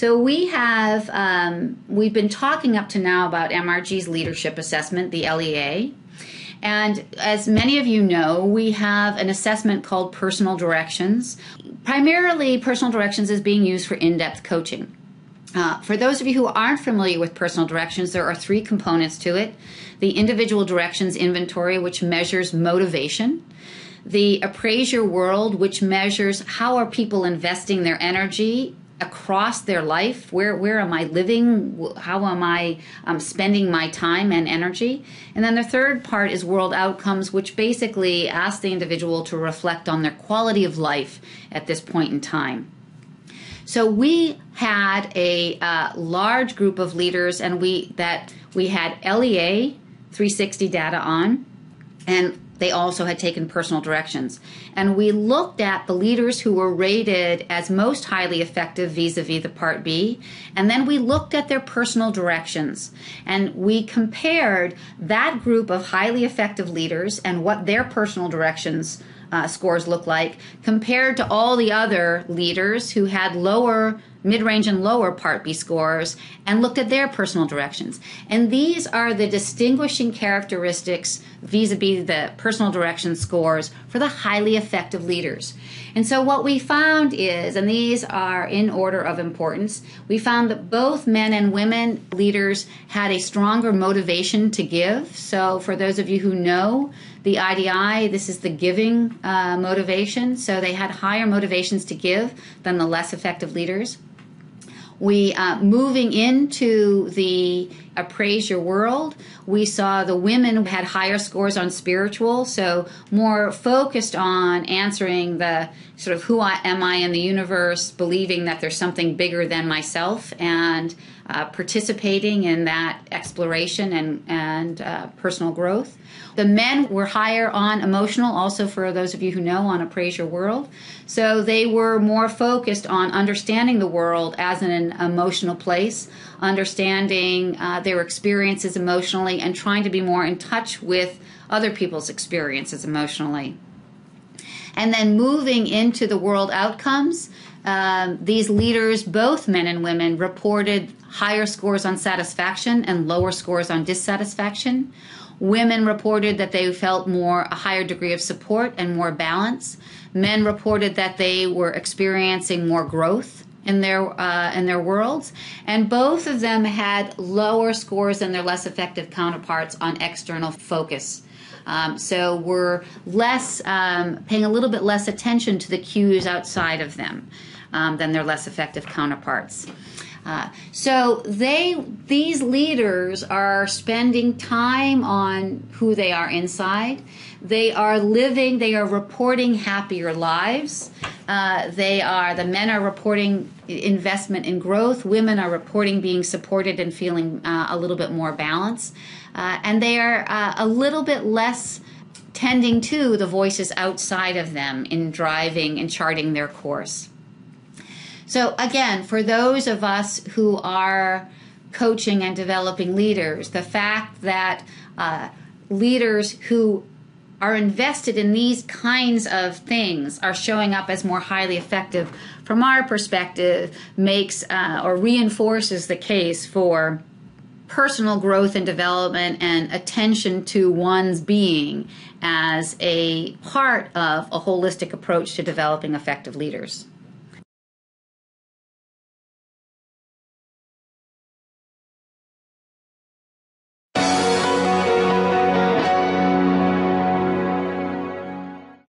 So we've been talking up to now about MRG's leadership assessment, the LEA. And as many of you know, we have an assessment called Personal Directions. Primarily, Personal Directions is being used for in-depth coaching. For those of you who aren't familiar with Personal Directions, there are 3 components to it. The Individual Directions Inventory, which measures motivation. The Appraise Your World, which measures how are people investing their energy across their life. Where am I living? How am I spending my time and energy? And then the third part is World Outcomes, which basically asks the individual to reflect on their quality of life at this point in time. So we had a large group of leaders, and we had LEA 360 data on, and they also had taken Personal Directions. And we looked at the leaders who were rated as most highly effective vis-a-vis the Part B, and then we looked at their Personal Directions. And we compared that group of highly effective leaders and what their Personal Directions scores look like compared to all the other leaders who had lower, mid-range and lower Part B scores, and looked at their Personal Directions. And these are the distinguishing characteristics vis-a-vis the Personal Direction scores for the highly effective leaders. And so what we found is, and these are in order of importance, we found that both men and women leaders had a stronger motivation to give. So for those of you who know the IDI, this is the giving motivation. So they had higher motivations to give than the less effective leaders. We, moving into the Appraise Your World, we saw the women had higher scores on spiritual, so more focused on answering the sort of am I in the universe, believing that there's something bigger than myself, and participating in that exploration and personal growth. The men were higher on emotional, also for those of you who know, on Appraise Your World. So they were more focused on understanding the world as an emotional place, understanding their experiences emotionally, and trying to be more in touch with other people's experiences emotionally. And then moving into the world outcomes, these leaders, both men and women, reported higher scores on satisfaction and lower scores on dissatisfaction. Women reported that they felt a higher degree of support and more balance. Men reported that they were experiencing more growth in their worlds, and both of them had lower scores than their less effective counterparts on external focus. So we're paying a little bit less attention to the cues outside of them than their less effective counterparts. So these leaders are spending time on who they are inside. They are reporting happier lives. The men are reporting investment in growth. Women are reporting being supported and feeling a little bit more balance. And they are a little bit less tending to the voices outside of them in driving and charting their course. So again, for those of us who are coaching and developing leaders, the fact that leaders who are invested in these kinds of things are showing up as more highly effective, from our perspective, makes or reinforces the case for personal growth and development and attention to one's being as a part of a holistic approach to developing effective leaders.